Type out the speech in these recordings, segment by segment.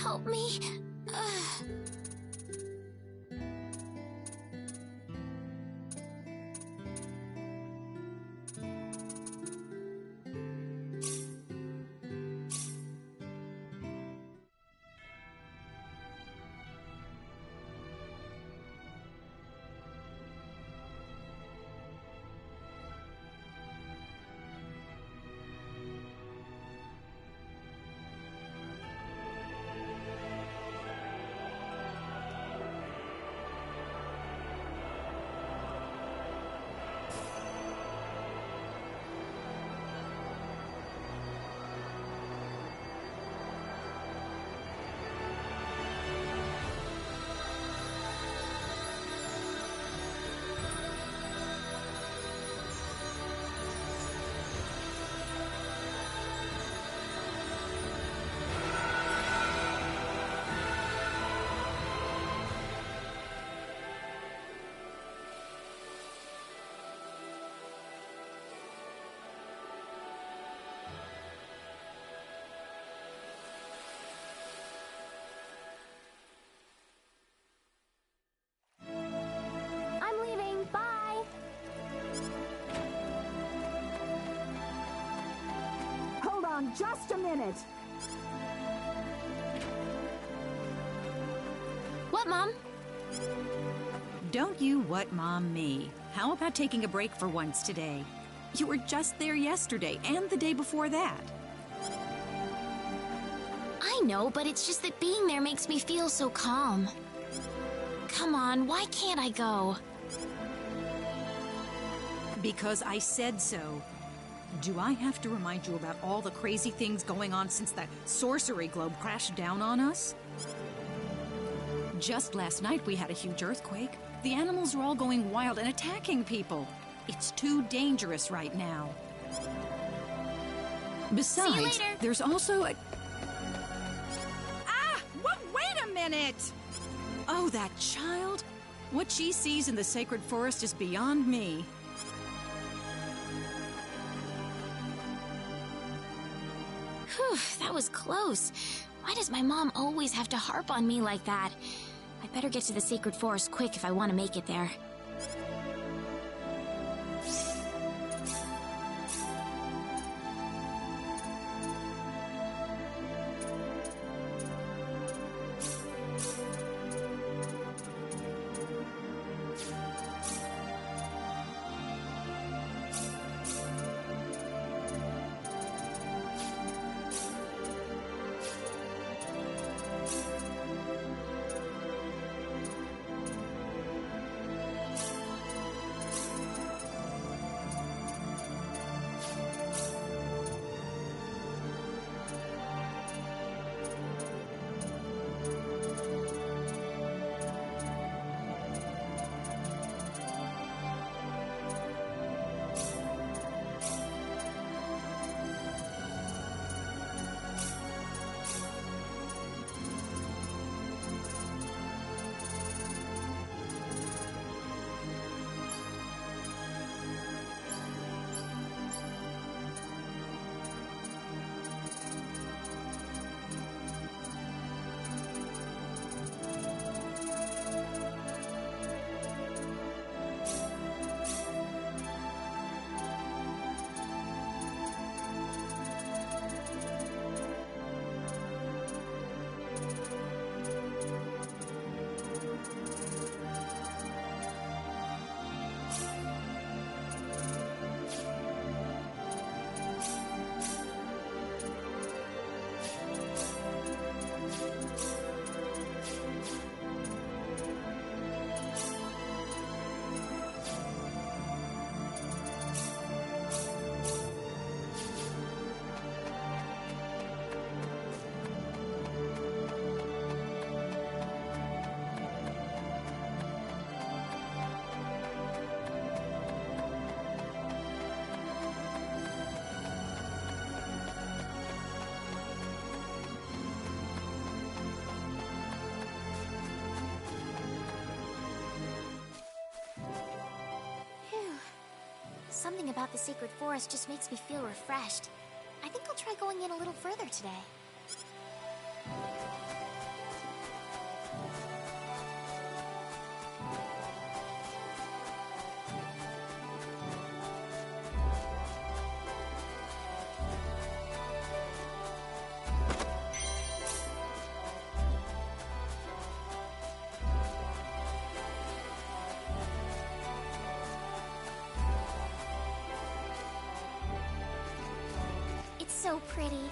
help me? I'm leaving. Bye. Hold on just a minute. What, Mom? Don't you what Mom me. How about taking a break for once today? You were just there yesterday and the day before that. I know, but it's just that being there makes me feel so calm. Come on, why can't I go? Because I said so. Do I have to remind you about all the crazy things going on since that sorcery globe crashed down on us? Just last night we had a huge earthquake. The animals are all going wild and attacking people. It's too dangerous right now. Besides, later. there's also a... Ah! Wait a minute! Oh, that child! What she sees in the sacred forest is beyond me. Whew, that was close. Why does my mom always have to harp on me like that? I better get to the sacred forest quick if I want to make it there. Something about the sacred forest just makes me feel refreshed. I think I'll try going in a little further today. so pretty.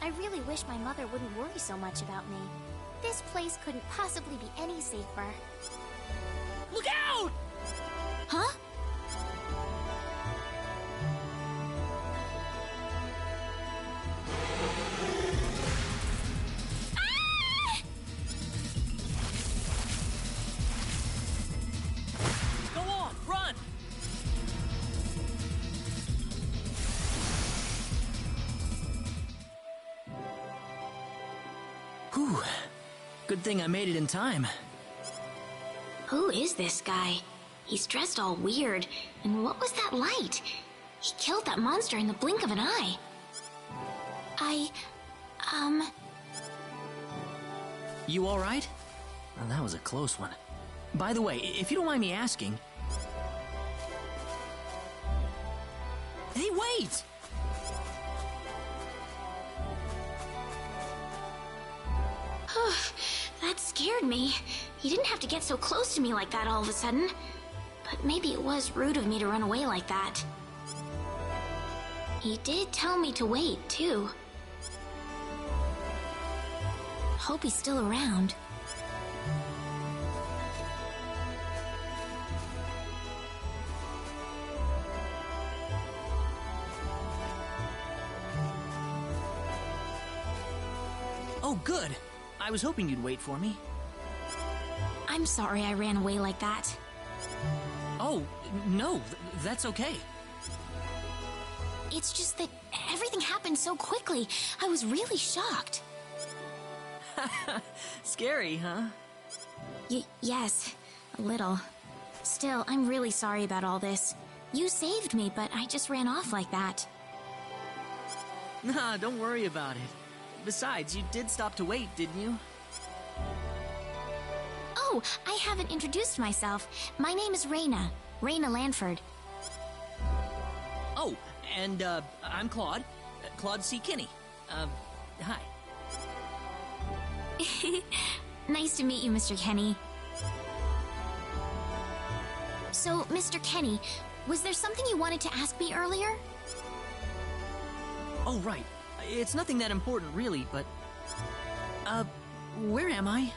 I really wish my mother wouldn't worry so much about me. This place couldn't possibly be any safer. Look out! Huh? Ah! Go on, run! Whew. Good thing I made it in time. Who is this guy? He's dressed all weird. And what was that light? He killed that monster in the blink of an eye. You alright? Well, that was a close one. By the way, if you don't mind me asking... Hey, wait! That scared me. He didn't have to get so close to me like that all of a sudden. But maybe it was rude of me to run away like that. He did tell me to wait, too. Hope he's still around. Oh, good. I was hoping you'd wait for me. I'm sorry I ran away like that. Oh, no, that's okay. It's just that everything happened so quickly. I was really shocked. Scary, huh? Yes, a little. Still, I'm really sorry about all this. You saved me, but I just ran off like that. Nah, don't worry about it. Besides, you did stop to wait, didn't you? Oh, I haven't introduced myself. My name is Rena. Rena Lanford. Oh, and, I'm Claude. Claude C. Kinney. Hi. Nice to meet you, Mr. Kenny. So, Mr. Kenny, was there something you wanted to ask me earlier? Oh, right. It's nothing that important, really, but... where am I?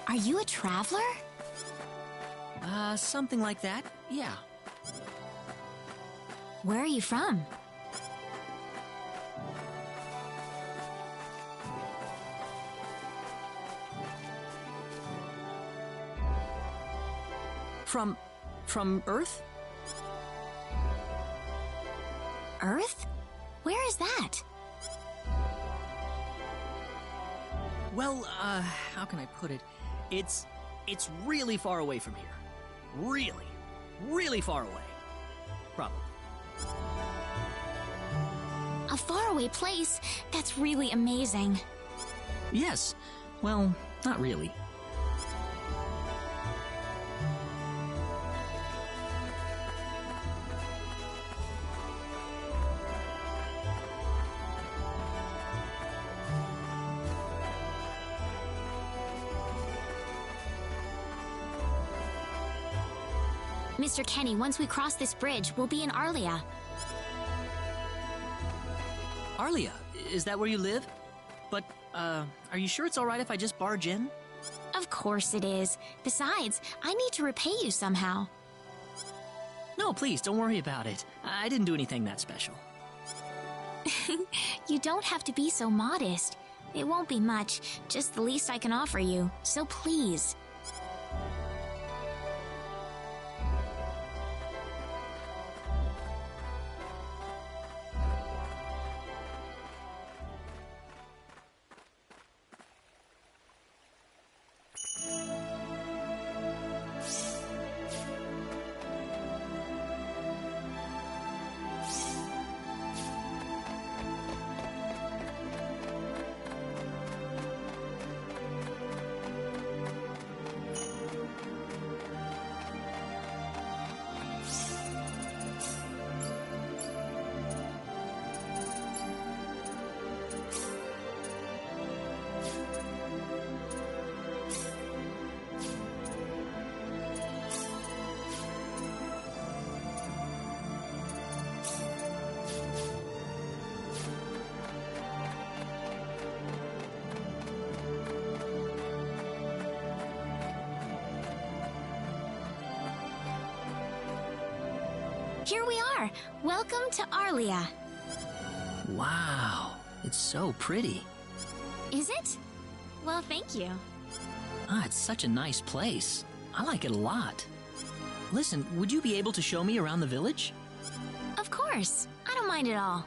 Are you a traveler? Something like that, yeah. Where are you from? From Earth? Earth? Where is that? Well, how can I put it? It's really far away from here. Really, really far away. Probably. A faraway place? That's really amazing. Yes. Well, not really. Mr. Kenny, once we cross this bridge, we'll be in Arlia. Arlia, is that where you live? But, are you sure it's alright if I just barge in? Of course it is. Besides, I need to repay you somehow. No, please, don't worry about it. I didn't do anything that special. You don't have to be so modest. It won't be much, just the least I can offer you. So please. Here we are. Welcome to Arlia. Wow, it's so pretty. Is it? Well, thank you. Ah, it's such a nice place. I like it a lot. Listen, would you be able to show me around the village? Of course. I don't mind at all.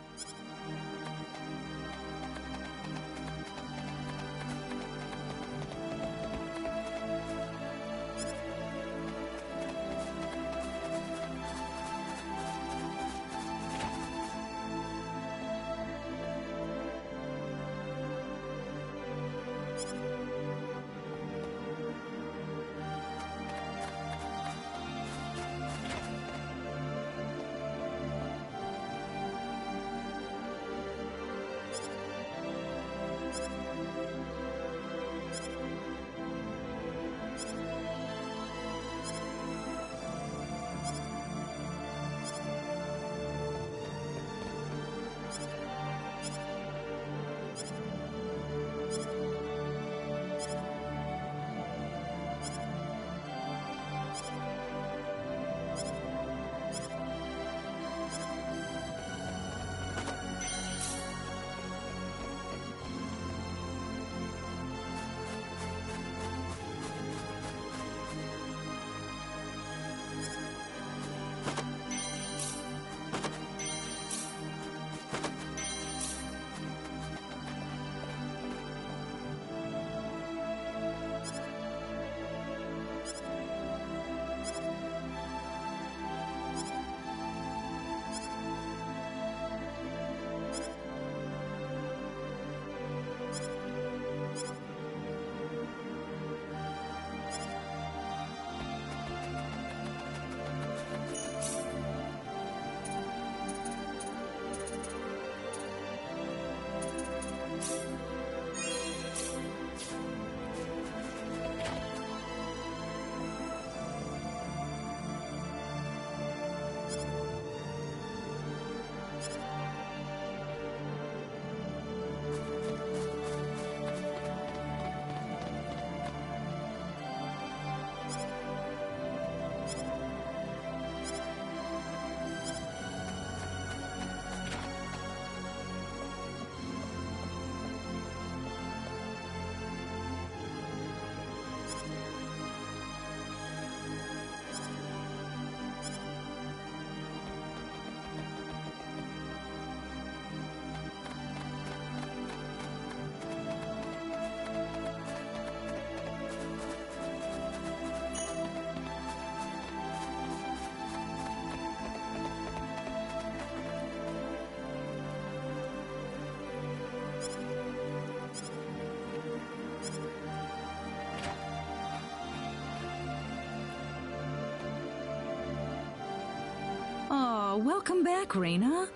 Oh, welcome back, Rena.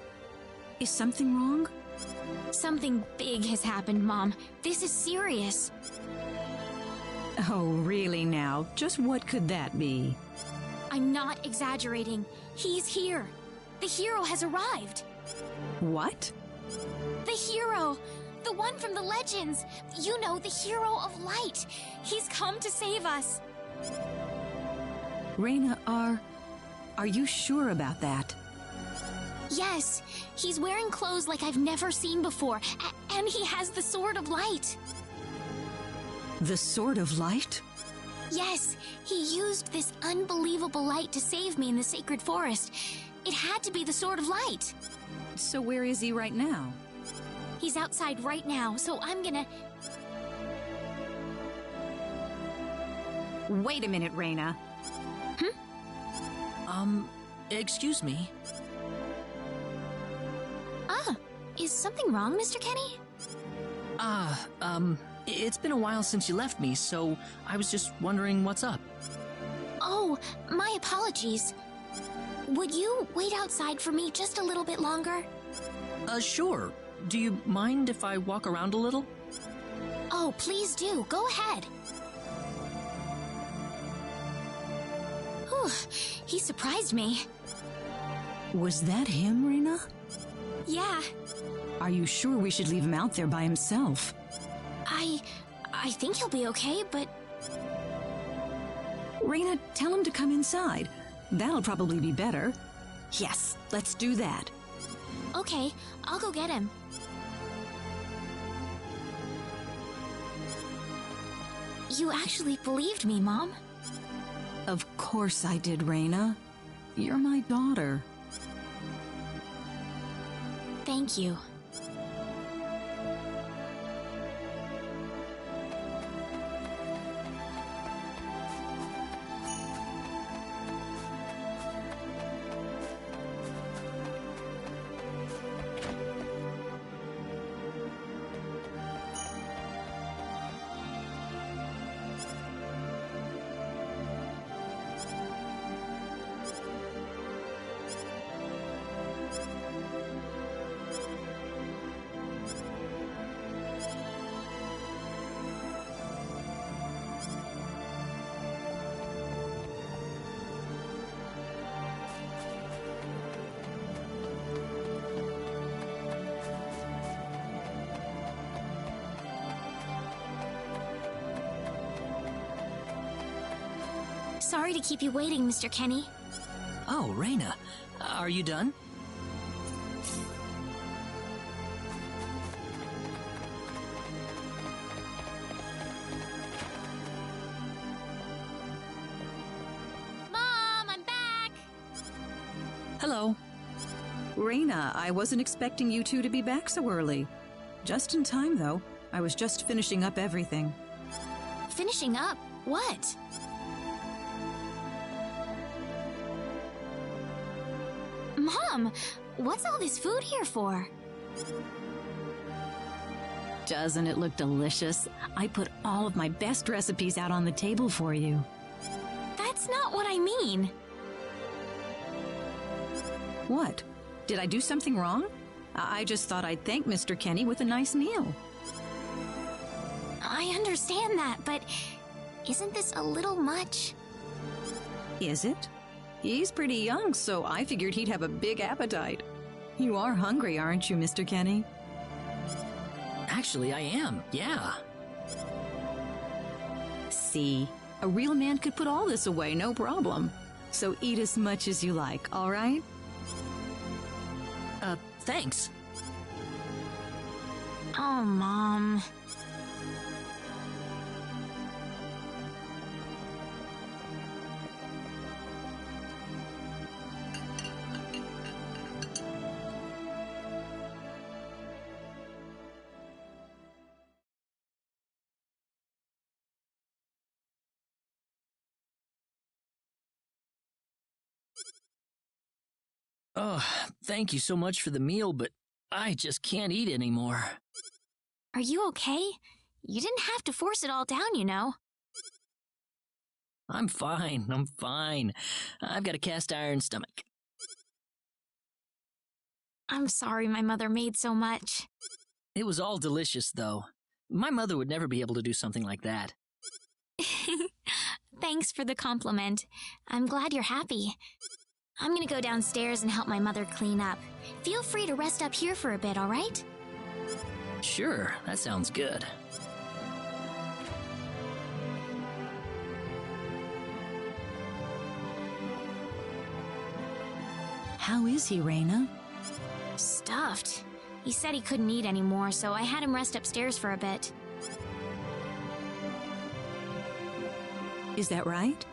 Is something wrong? Something big has happened, Mom. This is serious. Oh, really now? Just what could that be? I'm not exaggerating. He's here. The hero has arrived. What? The hero! The one from the legends! You know, the hero of light! He's come to save us! Rena, are you sure about that? Yes, he's wearing clothes like I've never seen before, and he has the Sword of Light. The Sword of Light? Yes, he used this unbelievable light to save me in the Sacred Forest. It had to be the Sword of Light. So where is he right now? He's outside right now, so I'm gonna... Wait a minute, Rena. Excuse me. Is something wrong, Mr. Kenny? It's been a while since you left me, so I was just wondering what's up. Oh, my apologies. Would you wait outside for me just a little bit longer? Sure. Do you mind if I walk around a little? Oh, please do. Go ahead. Whew, he surprised me. Was that him, Rena? Yeah, Are you sure we should leave him out there by himself? I think he'll be okay, but... Rena, tell him to come inside. That'll probably be better. Yes, let's do that. Okay, I'll go get him. You actually believed me, Mom? Of course I did, Rena. You're my daughter. Thank you. Sorry to keep you waiting, Mr. Kenny. Oh, Rena, are you done? Mom, I'm back! Hello. Rena, I wasn't expecting you two to be back so early. Just in time, though. I was just finishing up everything. Finishing up? What? Mom, what's all this food here for? Doesn't it look delicious? I put all of my best recipes out on the table for you. That's not what I mean. What? Did I do something wrong? I just thought I'd thank Mr. Kenny with a nice meal. I understand that, but isn't this a little much? Is it? He's pretty young, so I figured he'd have a big appetite. You are hungry, aren't you, Mr. Kenny? Actually, I am, yeah. See, a real man could put all this away, no problem. So eat as much as you like, all right? Thanks. Oh, Mom. Oh, thank you so much for the meal, but I just can't eat anymore. Are you okay? You didn't have to force it all down, you know. I'm fine. I've got a cast iron stomach. I'm sorry my mother made so much. It was all delicious, though. My mother would never be able to do something like that. Thanks for the compliment. I'm glad you're happy. I'm gonna go downstairs and help my mother clean up. Feel free to rest up here for a bit, all right? Sure, that sounds good. How is he, Rena? Stuffed. He said he couldn't eat anymore, so I had him rest upstairs for a bit. Is that right?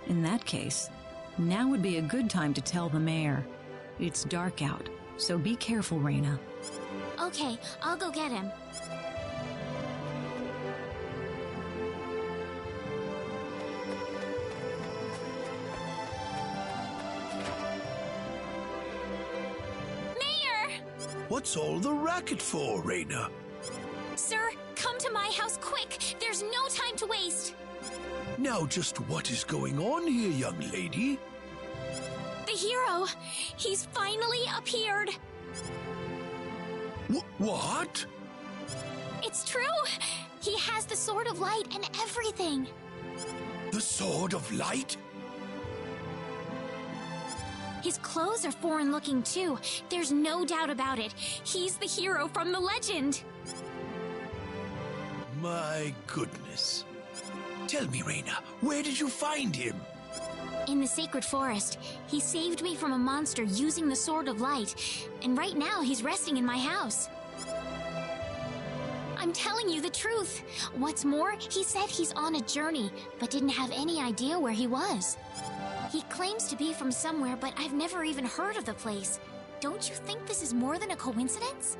In that case, now would be a good time to tell the mayor. It's dark out, so be careful, Rena. Okay, I'll go get him. Mayor! What's all the racket for, Rena? Sir, come to my house quick! There's no time to waste! Now just what is going on here, young lady? The hero! He's finally appeared! What? It's true! He has the Sword of Light and everything! The Sword of Light? His clothes are foreign-looking, too. There's no doubt about it. He's the hero from the legend! My goodness. Tell me, Rena, where did you find him? In the sacred forest, he saved me from a monster using the Sword of Light, and right now he's resting in my house. I'm telling you the truth. What's more, he said he's on a journey, but didn't have any idea where he was. He claims to be from somewhere, but I've never even heard of the place. Don't you think this is more than a coincidence?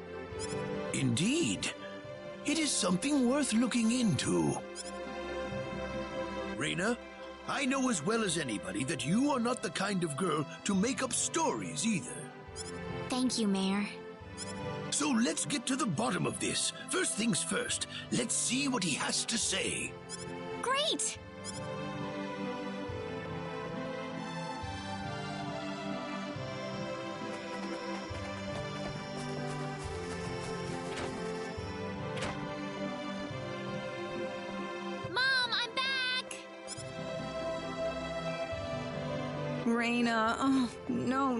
Indeed. It is something worth looking into. Rena, I know as well as anybody that you are not the kind of girl to make up stories either. Thank you, Mayor. So let's get to the bottom of this. First things first, let's see what he has to say. Great! Mom, I'm back! Rena, oh, no.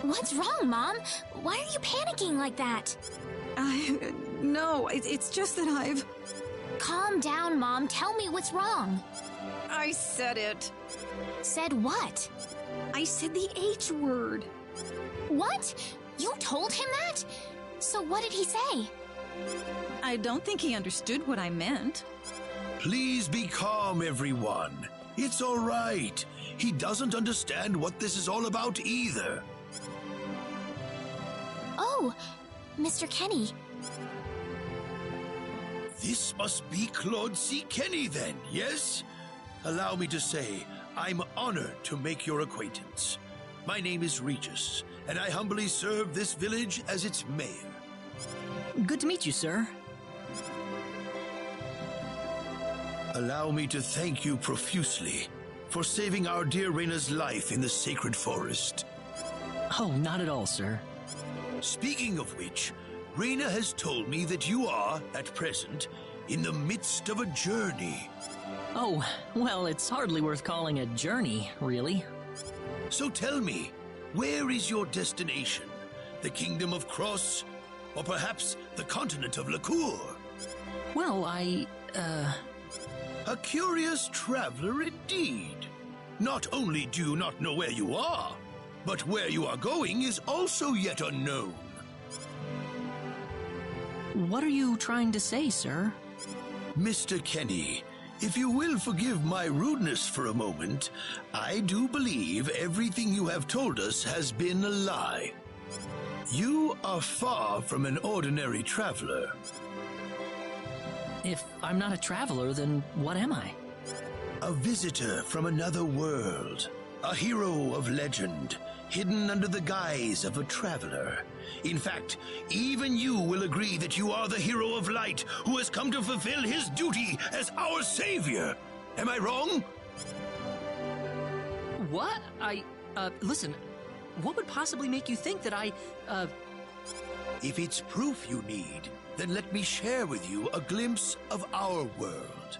What's wrong, Mom? Why are you panicking like that? No, it's just that I've... Calm down, Mom. Tell me what's wrong. I said it. Said what? I said the H word. What? You told him that? So what did he say? I don't think he understood what I meant. Please be calm, everyone. It's all right. He doesn't understand what this is all about either. Oh, Mr. Kenny. This must be Claude C. Kenny then, yes? Allow me to say, I'm honored to make your acquaintance. My name is Regis, and I humbly serve this village as its mayor. Good to meet you, sir. Allow me to thank you profusely for saving our dear Rena's life in the sacred forest. Oh, not at all, sir. Speaking of which, Rena has told me that you are, at present, in the midst of a journey. Oh, well, it's hardly worth calling a journey, really. So tell me, where is your destination? The Kingdom of Cross? Or perhaps the continent of Lacour? Well, A curious traveler indeed. Not only do you not know where you are, but where you are going is also yet unknown. What are you trying to say, sir? Mr. Kenny, if you will forgive my rudeness for a moment, I do believe everything you have told us has been a lie. You are far from an ordinary traveler. If I'm not a traveler, then what am I? A visitor from another world. A hero of legend, hidden under the guise of a traveler. In fact, even you will agree that you are the hero of light who has come to fulfill his duty as our savior. Am I wrong? What? Listen, what would possibly make you think that If it's proof you need, then let me share with you a glimpse of our world.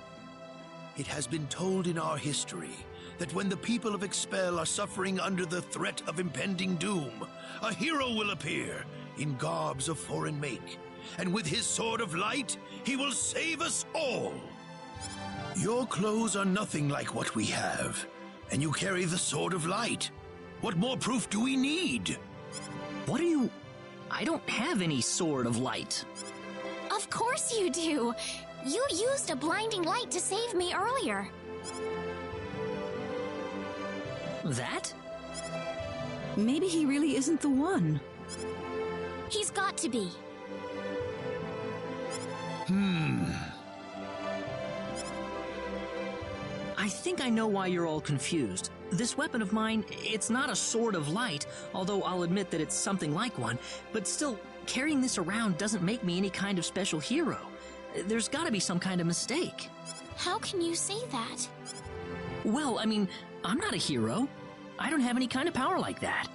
It has been told in our history that when the people of Expel are suffering under the threat of impending doom, a hero will appear in garbs of foreign make, and with his sword of light, he will save us all. Your clothes are nothing like what we have, and you carry the sword of light. What more proof do we need? What are you... I don't have any sword of light. Of course you do. You used a blinding light to save me earlier. That? Maybe he really isn't the one. He's got to be. I think I know why you're all confused. This weapon of mine, it's not a sword of light, although I'll admit that it's something like one, but still, carrying this around doesn't make me any kind of special hero. There's gotta be some kind of mistake. How can you say that? Well, I mean, I'm not a hero. I don't have any kind of power like that.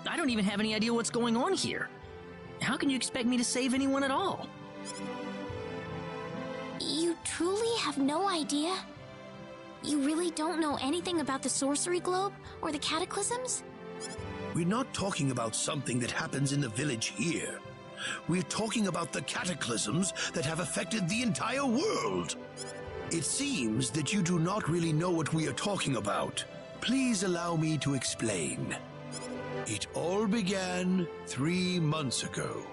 I don't even have any idea what's going on here. How can you expect me to save anyone at all? You truly have no idea? You really don't know anything about the sorcery globe or the cataclysms? We're not talking about something that happens in the village here. We're talking about the cataclysms that have affected the entire world. It seems that you do not really know what we are talking about. Please allow me to explain. It all began 3 months ago.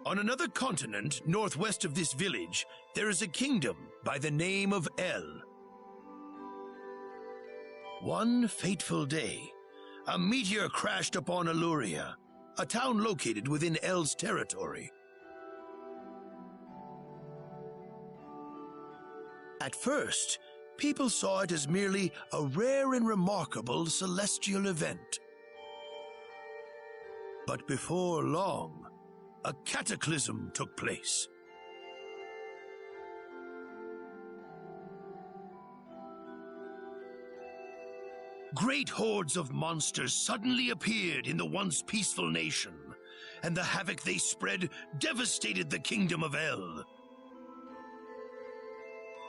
On another continent, northwest of this village, there is a kingdom by the name of El. One fateful day, a meteor crashed upon Aluria, a town located within El's territory. At first, people saw it as merely a rare and remarkable celestial event. But before long, a cataclysm took place. Great hordes of monsters suddenly appeared in the once peaceful nation, and the havoc they spread devastated the kingdom of El.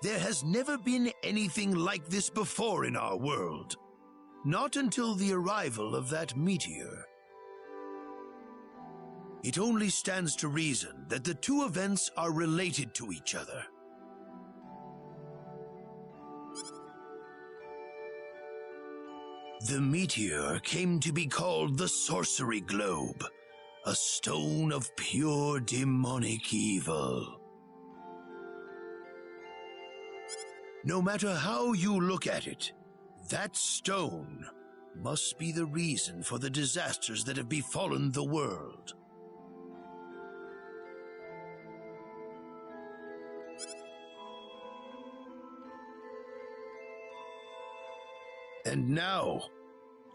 There has never been anything like this before in our world. Not until the arrival of that meteor. It only stands to reason that the two events are related to each other. The meteor came to be called the Sorcery Globe, a stone of pure demonic evil. No matter how you look at it, that stone must be the reason for the disasters that have befallen the world. And now,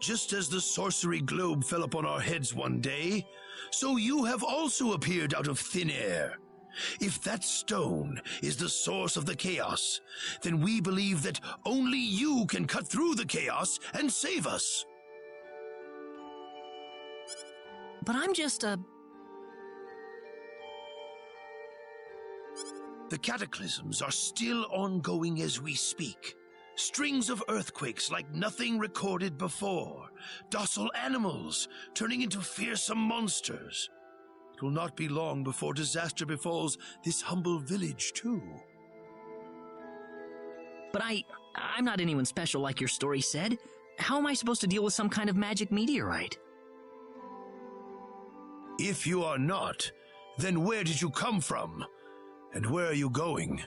just as the sorcery globe fell upon our heads one day, so you have also appeared out of thin air. If that stone is the source of the chaos, then we believe that only you can cut through the chaos and save us. But I'm just a... The cataclysms are still ongoing as we speak. Strings of earthquakes like nothing recorded before. Docile animals turning into fearsome monsters. It will not be long before disaster befalls this humble village, too. But I'm not anyone special like your story said. How am I supposed to deal with some kind of magic meteorite? If you are not, then where did you come from? And where are you going?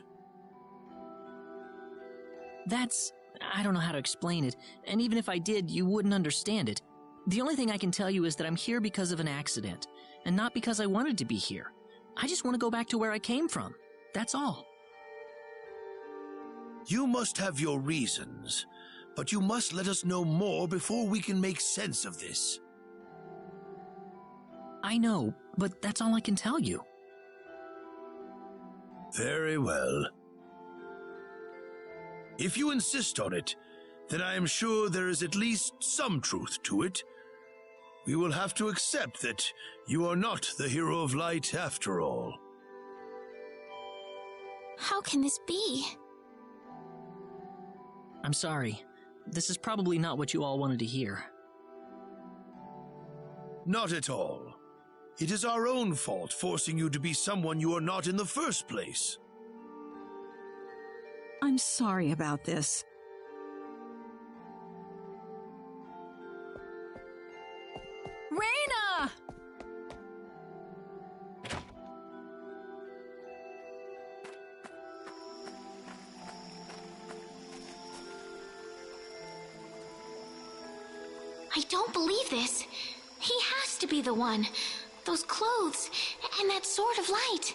I don't know how to explain it, and even if I did, you wouldn't understand it. The only thing I can tell you is that I'm here because of an accident, and not because I wanted to be here. I just want to go back to where I came from. That's all. You must have your reasons, but you must let us know more before we can make sense of this. I know, but that's all I can tell you. Very well. If you insist on it, then I am sure there is at least some truth to it. We will have to accept that you are not the hero of light after all. How can this be? I'm sorry. This is probably not what you all wanted to hear. Not at all. It is our own fault forcing you to be someone you are not in the first place. I'm sorry about this. Rena! I don't believe this. He has to be the one. Those clothes, and that sword of light.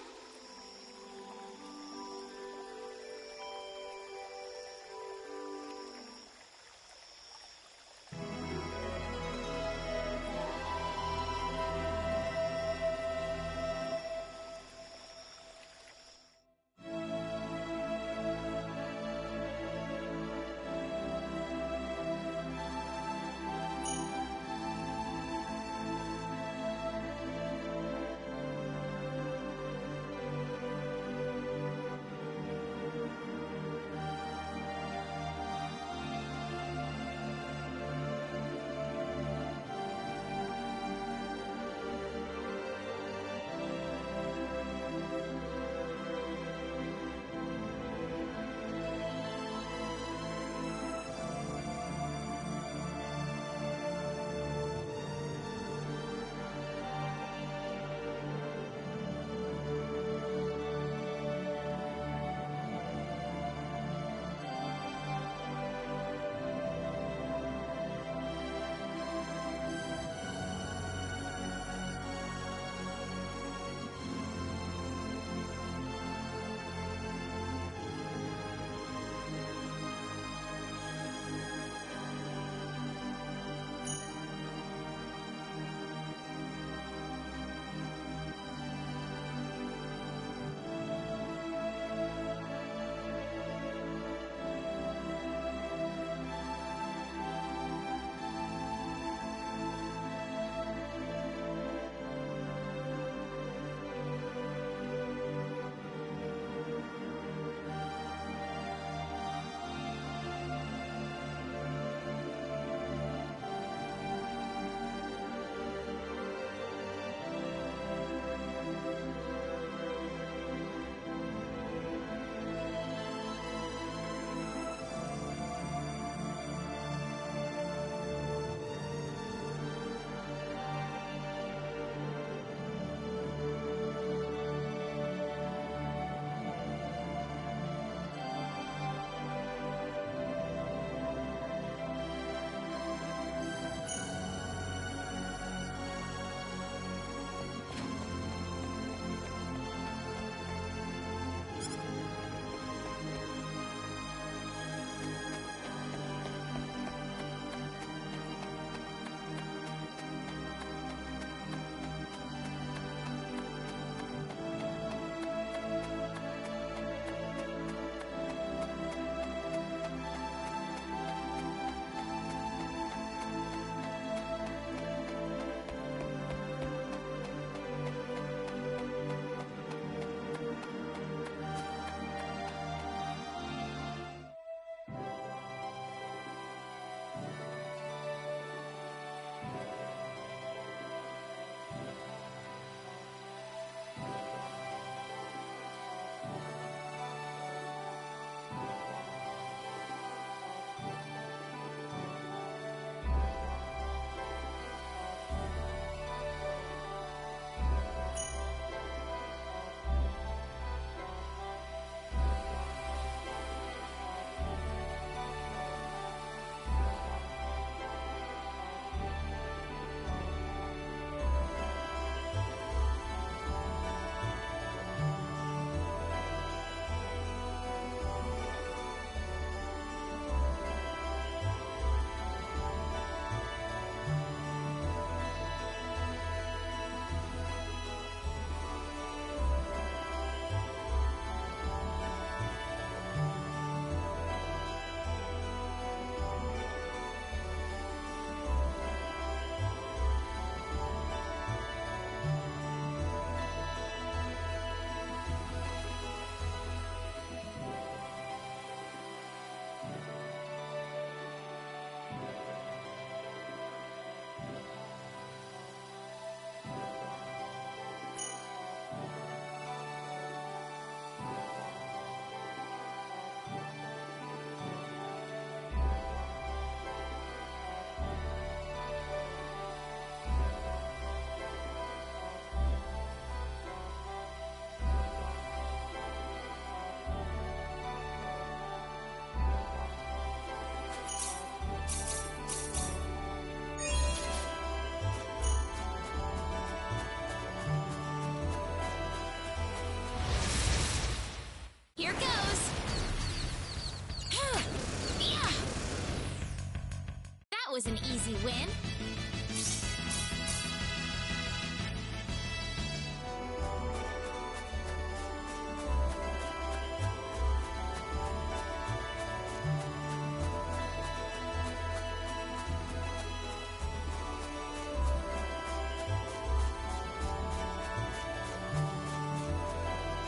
was an easy win.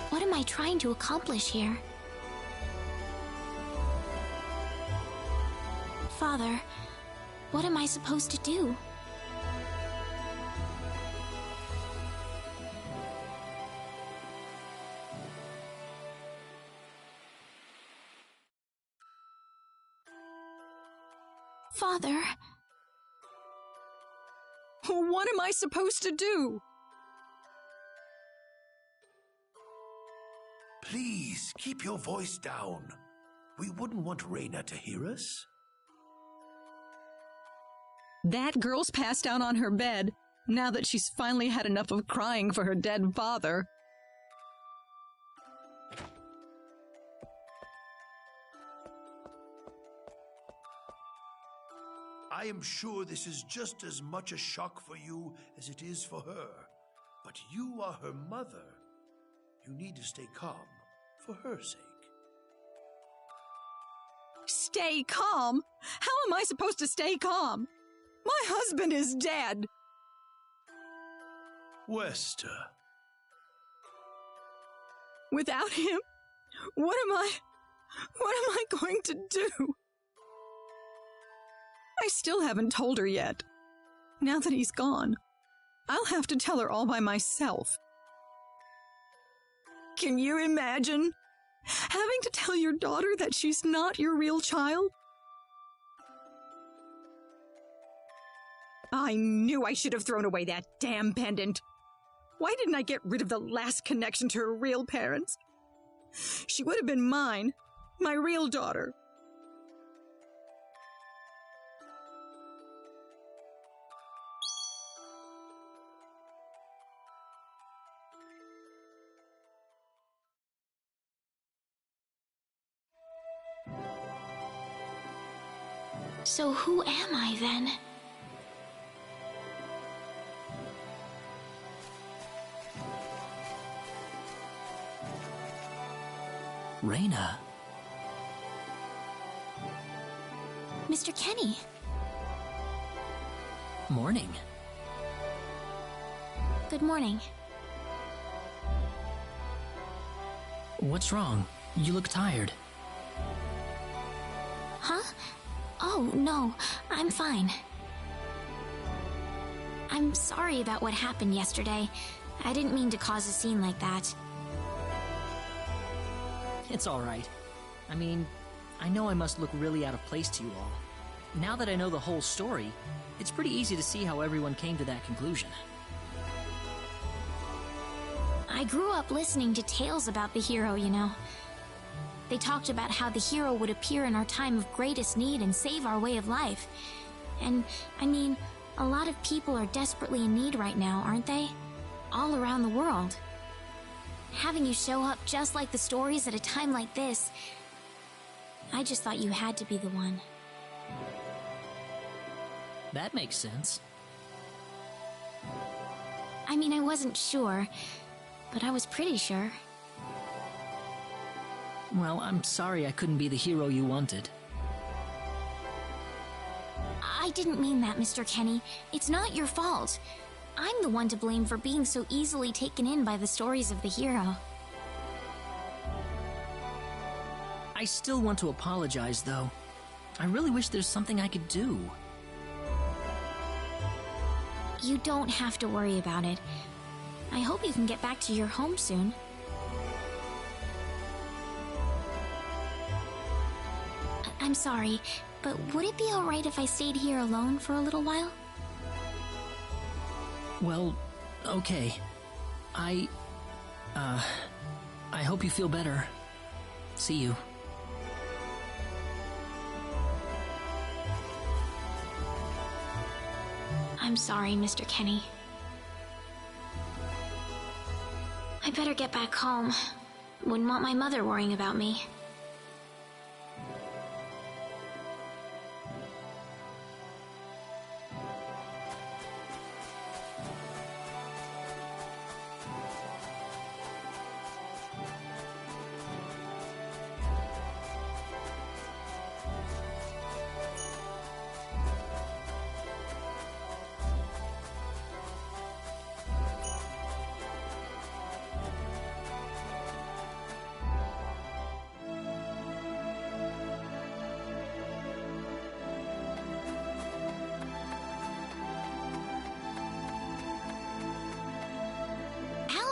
What am I trying to accomplish here? Father, what am I supposed to do? Father... What am I supposed to do? Please, keep your voice down. We wouldn't want Rena to hear us. That girl's passed out on her bed, now that she's finally had enough of crying for her dead father. I am sure this is just as much a shock for you as it is for her. But you are her mother. You need to stay calm for her sake. Stay calm? How am I supposed to stay calm? My husband is dead. Wester. Without him, what am I going to do? I still haven't told her yet. Now that he's gone, I'll have to tell her all by myself. Can you imagine having to tell your daughter that she's not your real child? I knew I should have thrown away that damn pendant. Why didn't I get rid of the last connection to her real parents? She would have been mine, my real daughter. So who am I then? Rena. Mr. Kenny. Morning. Good morning. What's wrong? You look tired. Huh? Oh, no, I'm fine. I'm sorry about what happened yesterday. I didn't mean to cause a scene like that. It's alright. I mean, I know I must look really out of place to you all. Now that I know the whole story, it's pretty easy to see how everyone came to that conclusion. I grew up listening to tales about the hero, you know. They talked about how the hero would appear in our time of greatest need and save our way of life. And, I mean, a lot of people are desperately in need right now, aren't they? All around the world. Having you show up just like the stories at a time like this, I just thought you had to be the one. That makes sense. I mean, I wasn't sure, but I was pretty sure. Well, I'm sorry I couldn't be the hero you wanted. I didn't mean that, Mr. Kenny. It's not your fault. I'm the one to blame for being so easily taken in by the stories of the hero. I still want to apologize, though. I really wish there's something I could do. You don't have to worry about it. I hope you can get back to your home soon. I'm sorry, but would it be alright if I stayed here alone for a little while? Well, okay. I hope you feel better. See you. I'm sorry, Mr. Kenny. I better get back home. Wouldn't want my mother worrying about me.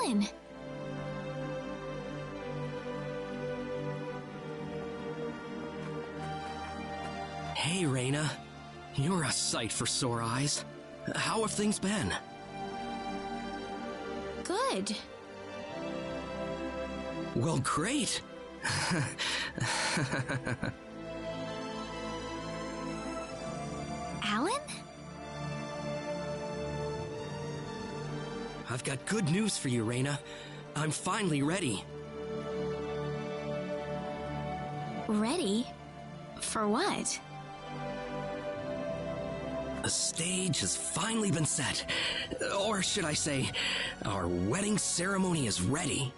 Alan? Hey, Rena. You're a sight for sore eyes. How have things been? Good. Well, great. Alan? I've got good news for you, Rena. I'm finally ready. Ready? For what? The stage has finally been set. Or should I say, our wedding ceremony is ready.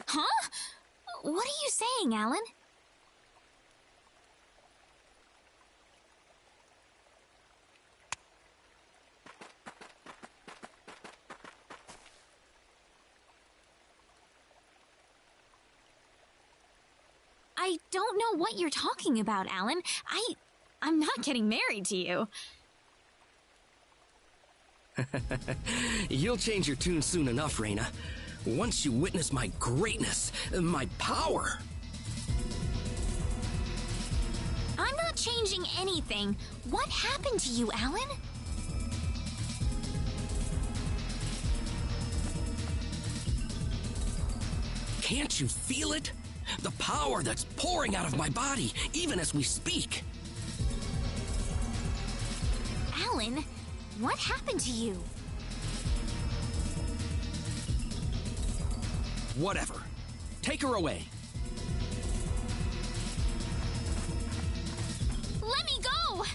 Huh? What are you saying, Alan? I don't know what you're talking about, Alan. I'm not getting married to you. You'll change your tune soon enough, Rena. Once you witness my greatness, my power. I'm not changing anything. What happened to you, Alan? Can't you feel it? The power that's pouring out of my body, even as we speak. Alan, what happened to you? Whatever. Take her away. Let me go!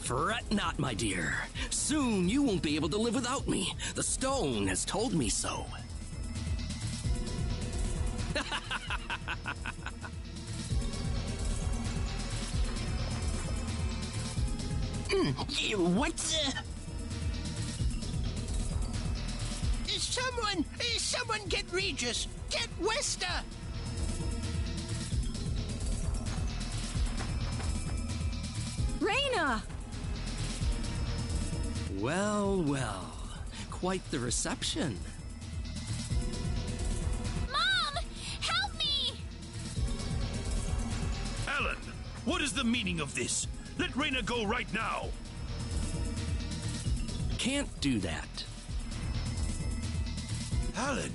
Fret not, my dear. Soon you won't be able to live without me. The stone has told me so. What the? Someone get Regis! Get Wester! Rena! Well, well. Quite the reception. Mom! Help me! Alan, what is the meaning of this? Let Rena go right now! Can't do that. Alan,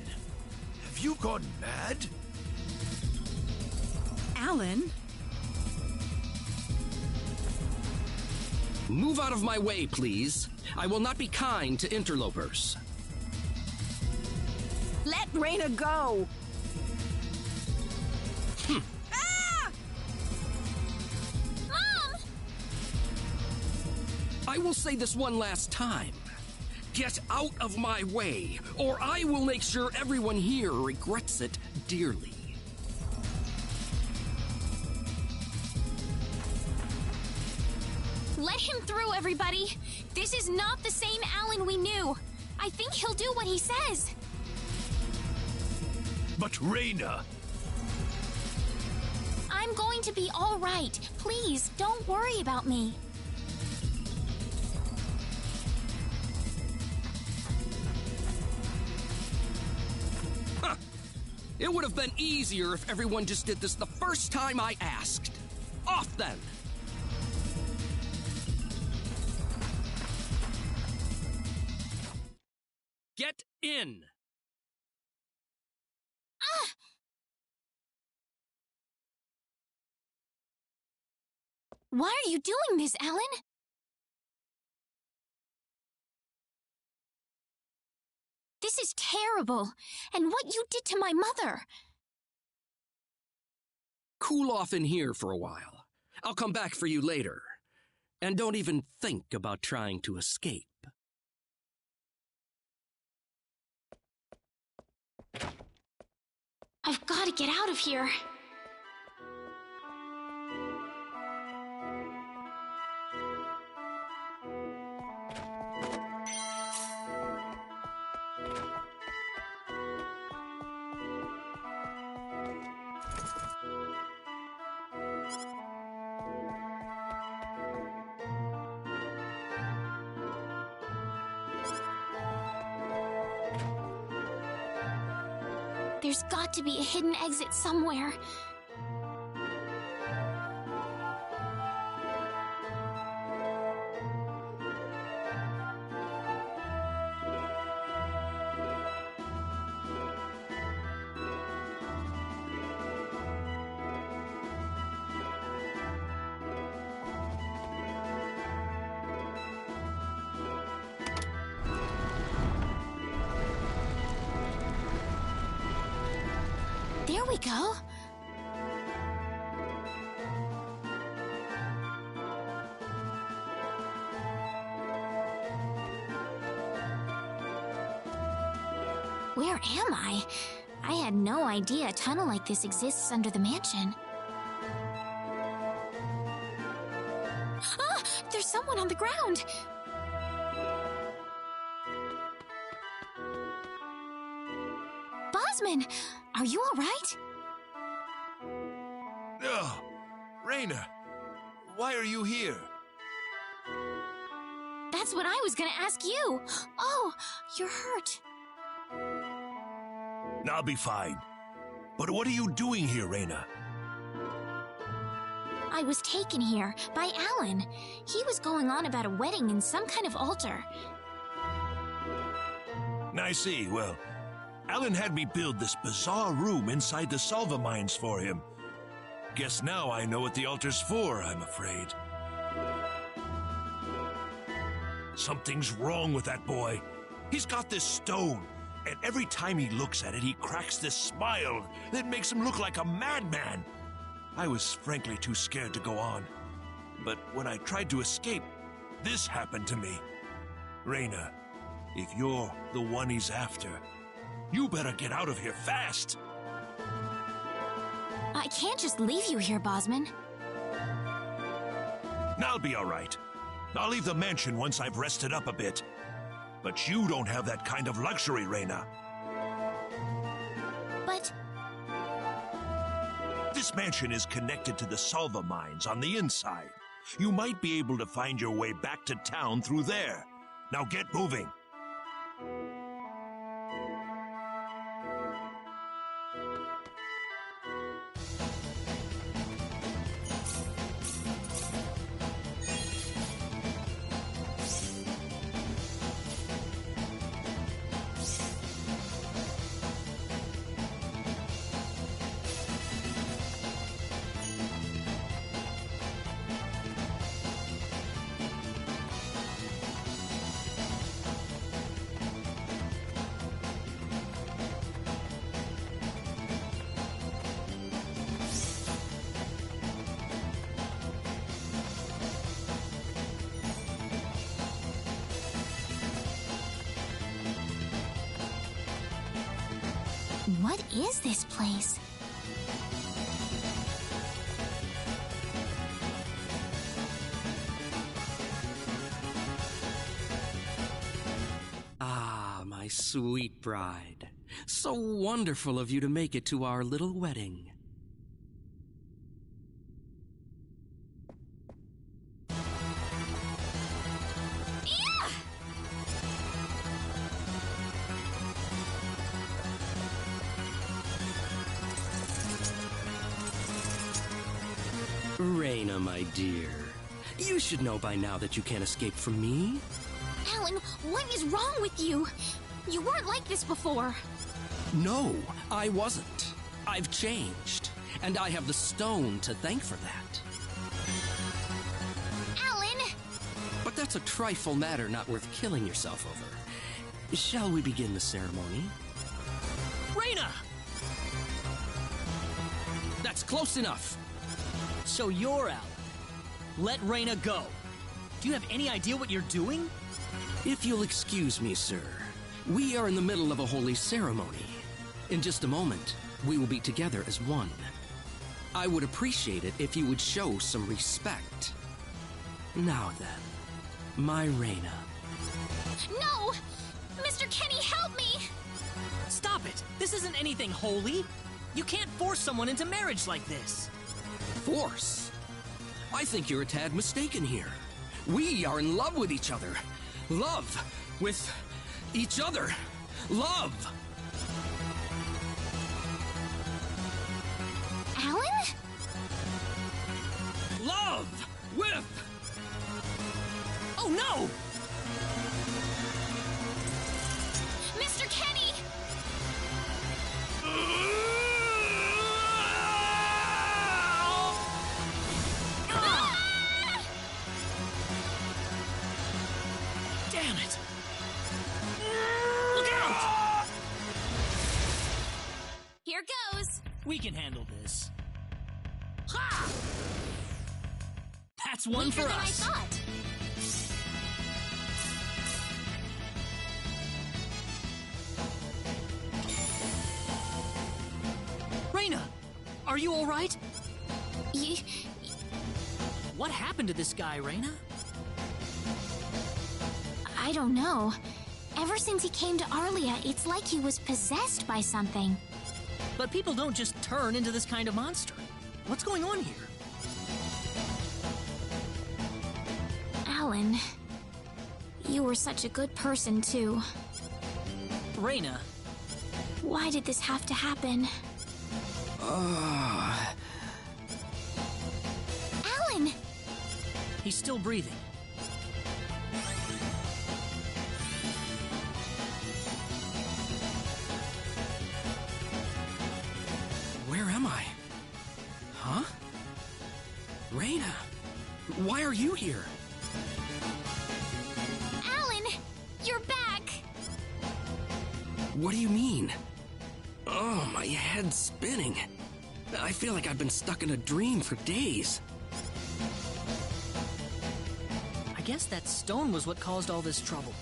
have you gone mad? Alan? Move out of my way, please. I will not be kind to interlopers. Let Rena go! Mom! I will say this one last time. Get out of my way, or I will make sure everyone here regrets it dearly. Let him through, everybody! This is not the same Alan we knew! I think he'll do what he says! But Rena... I'm going to be all right. Please, don't worry about me. Huh. It would have been easier if everyone just did this the first time I asked. Off then! Get in! Why are you doing this, Alan? This is terrible. And what you did to my mother. Cool off in here for a while. I'll come back for you later. And don't even think about trying to escape. I've got to get out of here. There's got to be a hidden exit somewhere. There we go. Where am I? I had no idea a tunnel like this exists under the mansion. Ah! There's someone on the ground! Bosman! Are you alright? Ugh! Rena! Why are you here? That's what I was gonna ask you! Oh, you're hurt. I'll be fine. But what are you doing here, Rena? I was taken here by Alan. He was going on about a wedding in some kind of altar. I see. Well, Alan had me build this bizarre room inside the Salva mines for him. Guess now I know what the altar's for, I'm afraid. Something's wrong with that boy. He's got this stone, and every time he looks at it, he cracks this smile that makes him look like a madman. I was frankly too scared to go on. But when I tried to escape, this happened to me. Rena, if you're the one he's after, you better get out of here fast. I can't just leave you here, Bosman. I'll be all right. I'll leave the mansion once I've rested up a bit. But you don't have that kind of luxury, Rena. But... This mansion is connected to the Salva mines on the inside. You might be able to find your way back to town through there. Now get moving. what is this place? Ah, my sweet bride. So wonderful of you to make it to our little wedding. Rena, my dear, you should know by now that you can't escape from me. Alan, what is wrong with you? You weren't like this before. No, I wasn't. I've changed, and I have the stone to thank for that. Alan! But that's a trifle matter not worth killing yourself over. Shall we begin the ceremony? Rena! That's close enough. So you're Alan. Let Rena go. Do you have any idea what you're doing? If you'll excuse me, sir, we are in the middle of a holy ceremony. In just a moment, we will be together as one. I would appreciate it if you would show some respect. Now then, my Rena. No! Mr. Kenny, help me! Stop it! This isn't anything holy. You can't force someone into marriage like this. Force? I think you're a tad mistaken here. We are in love with each other. Love with each other. Love! Alan? Love! Whip! Oh no! Mr. Kenny! Damn it! Look out! Here goes! We can handle this. Ha! That's one Weaker for than us. I thought. Rena, are you all right? You... What happened to this guy, Rena? I don't know. Ever since he came to Arlia, it's like he was possessed by something. But people don't just turn into this kind of monster. What's going on here? Alan, you were such a good person, too. Rena, Why did this have to happen? Alan! he's still breathing. Where am I? Huh? Rena, why are you here? Alan! You're back! What do you mean? Oh, my head's spinning. I feel like I've been stuck in a dream for days. I guess that stone was what caused all this trouble.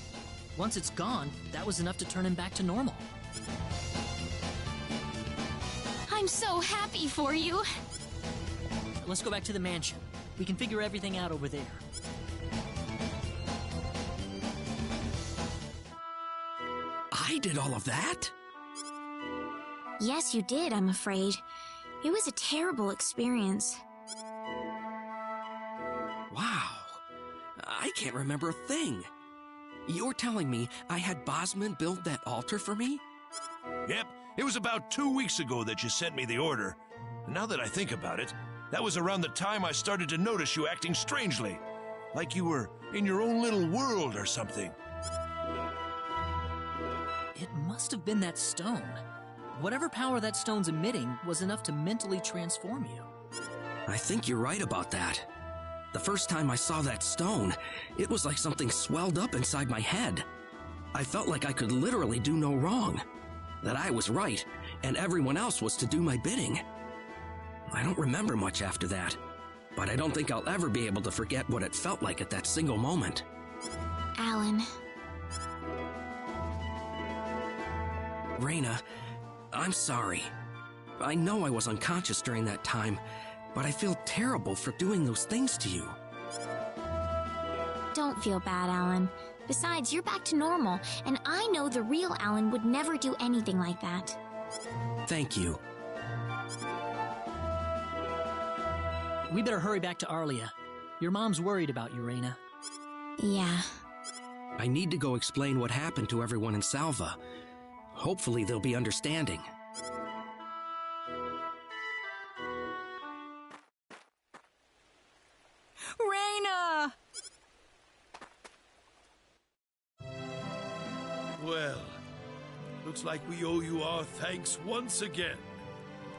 Once it's gone, that was enough to turn him back to normal. I'm so happy for you. Let's go back to the mansion. We can figure everything out over there. I did all of that? Yes, you did, I'm afraid. It was a terrible experience. Wow. I can't remember a thing. You're telling me I had Bosman build that altar for me? Yep, it was about 2 weeks ago that you sent me the order. And now that I think about it, that was around the time I started to notice you acting strangely. Like you were in your own little world or something. It must have been that stone. Whatever power that stone's emitting was enough to mentally transform you. I think you're right about that. The first time I saw that stone, it was like something swelled up inside my head. I felt like I could literally do no wrong. That I was right, and everyone else was to do my bidding. I don't remember much after that, but I don't think I'll ever be able to forget what it felt like at that single moment. Alan, Rena, I'm sorry. I know I was unconscious during that time, but I feel terrible for doing those things to you. don't feel bad, Alan. Besides, you're back to normal, and I know the real Alan would never do anything like that. Thank you. We better hurry back to Arlia. Your mom's worried about you, Rena. Yeah. I need to go explain what happened to everyone in Salva. Hopefully they'll be understanding. Rena! Well, looks like we owe you our thanks once again.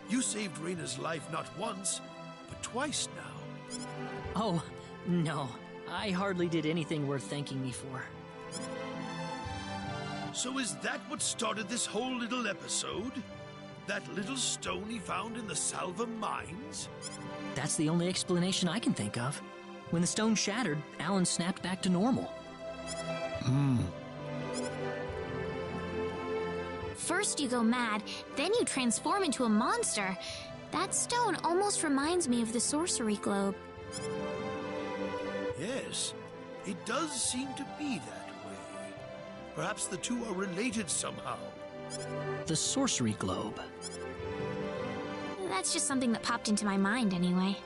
You saved Rena's life not once, but twice now. Oh, no. I hardly did anything worth thanking me for. So is that what started this whole little episode? That little stone he found in the Salva mines? That's the only explanation I can think of. When the stone shattered, Alan snapped back to normal. First you go mad, then you transform into a monster. That stone almost reminds me of the sorcery globe. Yes, it does seem to be that way. Perhaps the two are related somehow. The sorcery globe. That's just something that popped into my mind anyway.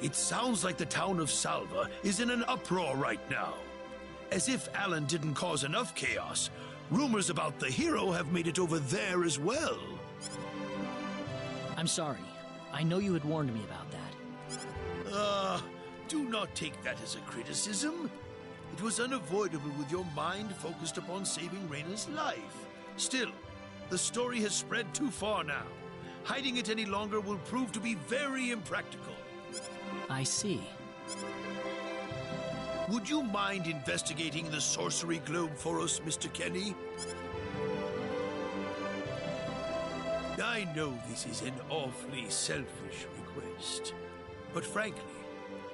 It sounds like the town of Salva is in an uproar right now. As if Alan didn't cause enough chaos, rumors about the hero have made it over there as well. I'm sorry. I know you had warned me about that. Do not take that as a criticism. It was unavoidable with your mind focused upon saving Rena's life. Still, the story has spread too far now. Hiding it any longer will prove to be very impractical. I see. Would you mind investigating the sorcery globe for us, Mr. Kenny? I know this is an awfully selfish request, but frankly,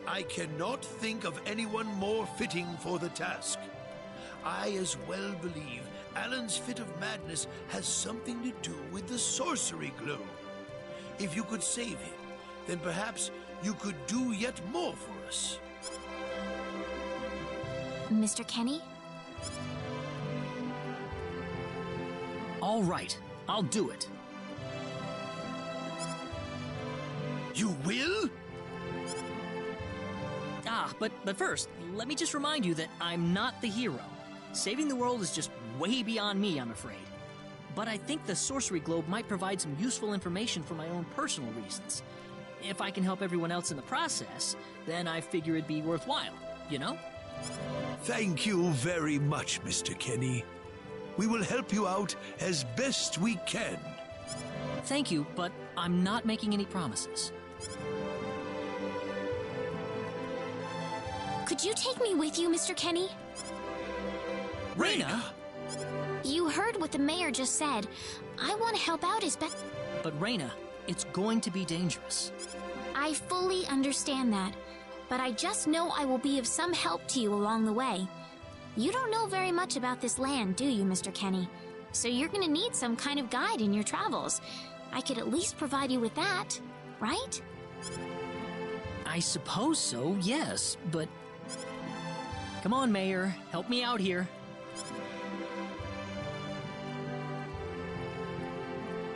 I cannot think of anyone more fitting for the task. I as well believe Alan's fit of madness has something to do with the sorcery globe. If you could save him, then perhaps you could do yet more for us. Mr. Kenny? All right, I'll do it. You will? But first, let me just remind you that I'm not the hero. Saving the world is just way beyond me, I'm afraid. But I think the sorcery globe might provide some useful information for my own personal reasons. If I can help everyone else in the process, then I figure it'd be worthwhile, you know? Thank you very much, Mr. Kenny. We will help you out as best we can. Thank you, but I'm not making any promises. Could you take me with you, Mr. Kenny? Rena? You heard what the mayor just said. I want to help out as best. But Rena, it's going to be dangerous. I fully understand that, but I just know I will be of some help to you along the way. You don't know very much about this land, do you, Mr. Kenny? So you're going to need some kind of guide in your travels. I could at least provide you with that, right? I suppose so, yes, but... Come on, Mayor, help me out here.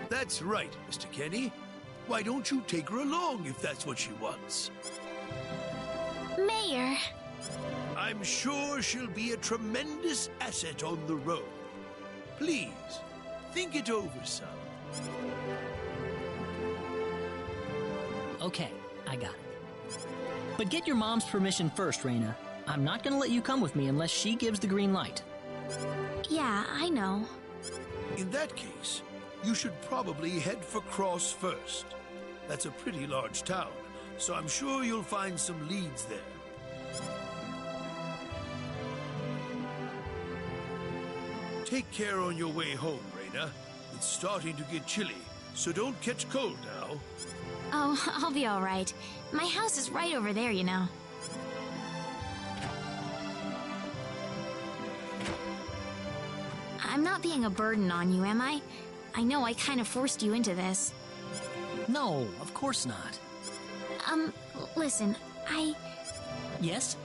That's right, Mr. Kenny. Why don't you take her along if that's what she wants? Mayor! I'm sure she'll be a tremendous asset on the road. Please, think it over some. Okay, I got it. But get your mom's permission first, Rena. I'm not gonna let you come with me unless she gives the green light. Yeah, I know. In that case, you should probably head for Cross first. That's a pretty large town, so I'm sure you'll find some leads there. Take care on your way home, Rena. It's starting to get chilly, so don't catch cold now. Oh, I'll be all right. My house is right over there, you know. I'm not being a burden on you, am I? I know I kind of forced you into this. No, of course not. Listen, Yes?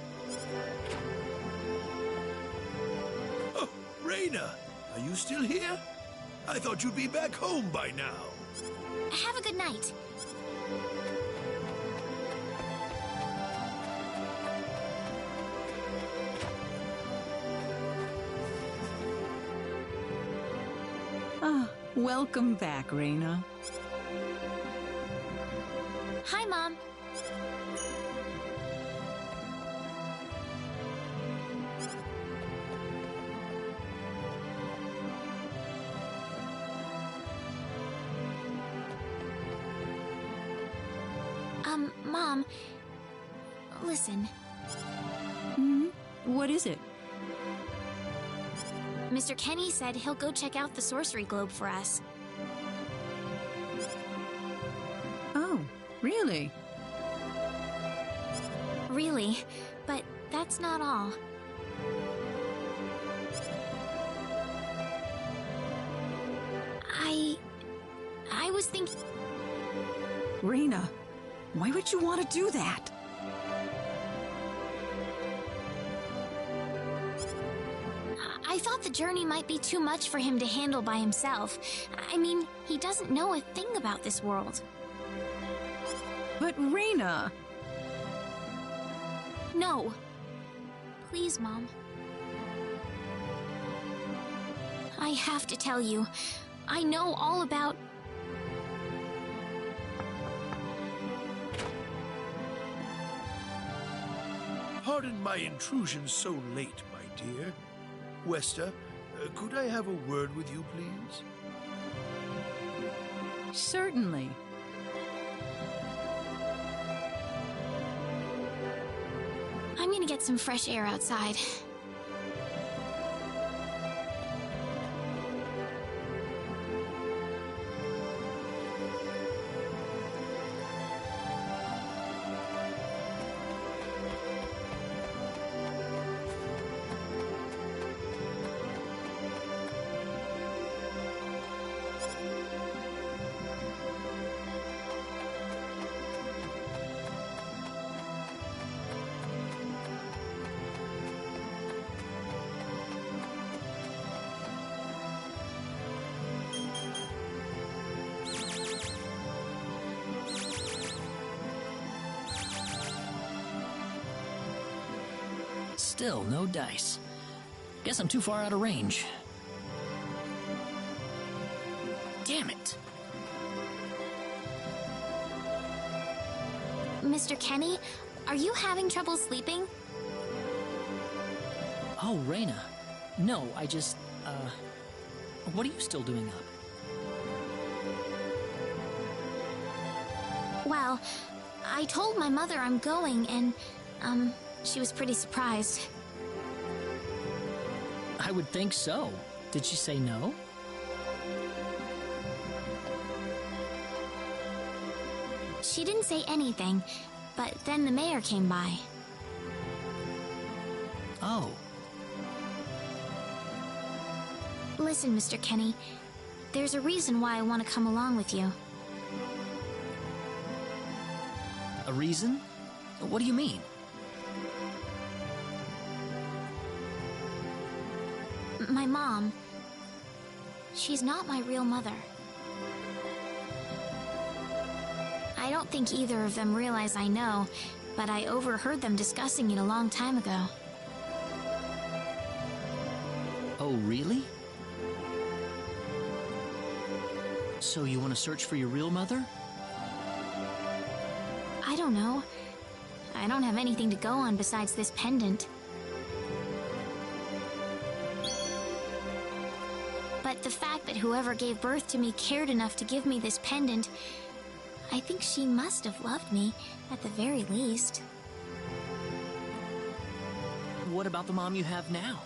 Oh, Rena, are you still here? I thought you'd be back home by now. Have a good night. Welcome back, Rena. Hi, Mom. Mom, listen. What is it? Mr. Kenny said he'll go check out the sorcery globe for us. Oh, really? Really, but that's not all. I was thinking... Rena, why would you want to do that? I thought the journey might be too much for him to handle by himself. I mean, he doesn't know a thing about this world. But Rena... No. Please, Mom. I have to tell you, I know all about... Pardon my intrusion so late, my dear. Westa, could I have a word with you, please? Certainly. I'm gonna get some fresh air outside. Still no dice. Guess I'm too far out of range. Damn it. Mr. Kenny, are you having trouble sleeping? Oh, Rena. No, I just, what are you still doing up? Well, I told my mother I'm going and, she was pretty surprised. I would think so. Did she say no? She didn't say anything, but then the mayor came by. Oh. Listen, Mr. Kenny, there's a reason why I want to come along with you. A reason? What do you mean? My mom, she's not my real mother. I don't think either of them realize I know, but I overheard them discussing it a long time ago. Oh, really? So you want to search for your real mother? I don't know. I don't have anything to go on besides this pendant. But the fact that whoever gave birth to me cared enough to give me this pendant, I think she must have loved me, at the very least. What about the mom you have now?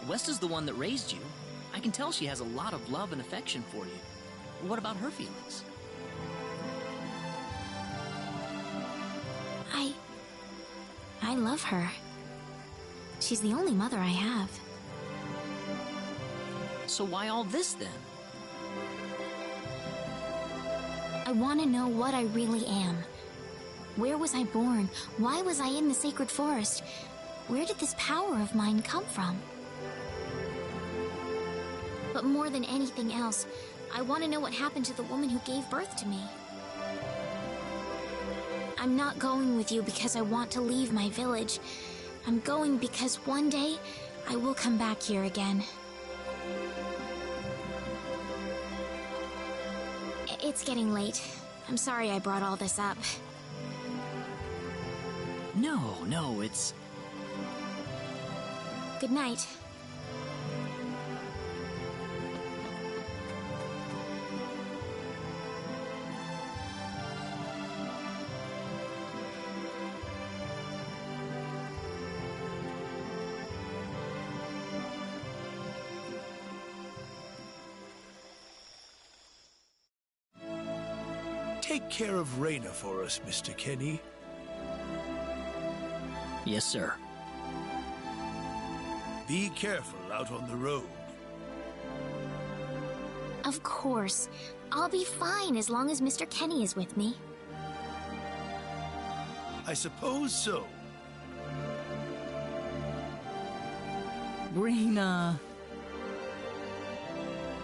Westa's the one that raised you. I can tell she has a lot of love and affection for you. What about her feelings? I love her. She's the only mother I have. So why all this then? I want to know what I really am. Where was I born? Why was I in the sacred forest? Where did this power of mine come from? But more than anything else, I want to know what happened to the woman who gave birth to me. I'm not going with you because I want to leave my village. I'm going because one day I will come back here again. It's getting late. I'm sorry I brought all this up. No, it's... Good night. Take care of Rena for us, Mr. Kenny. Yes, sir. Be careful out on the road. Of course. I'll be fine as long as Mr. Kenny is with me. I suppose so. Rena.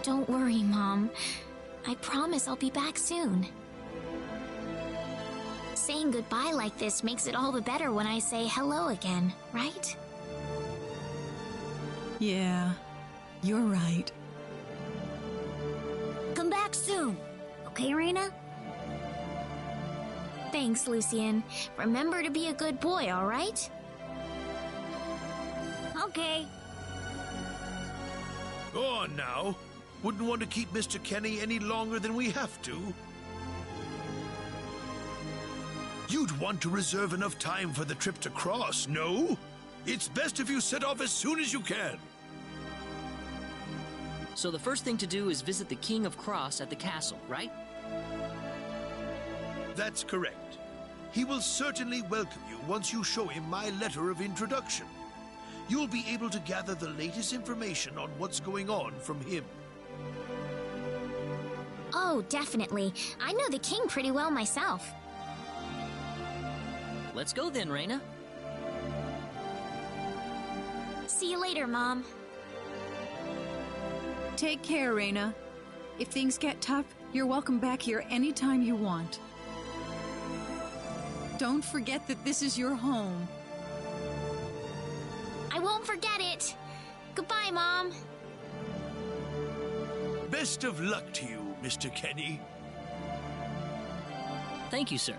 Don't worry, Mom. I promise I'll be back soon. Saying goodbye like this makes it all the better when I say hello again, right? Yeah, you're right. Come back soon. Okay, Rena? Thanks, Lucien. Remember to be a good boy, all right? okay? Go on now. Wouldn't want to keep Mr. Kenny any longer than we have to. You'd want to reserve enough time for the trip to Cross, no? It's best if you set off as soon as you can. So the first thing to do is visit the King of Cross at the castle, right? That's correct. He will certainly welcome you once you show him my letter of introduction. You'll be able to gather the latest information on what's going on from him. Oh, definitely. I know the king pretty well myself. Let's go then, Rena. See you later, Mom. Take care, Rena. If things get tough, you're welcome back here anytime you want. Don't forget that this is your home. I won't forget it. Goodbye, Mom. Best of luck to you, Mr. Kenny. Thank you, sir.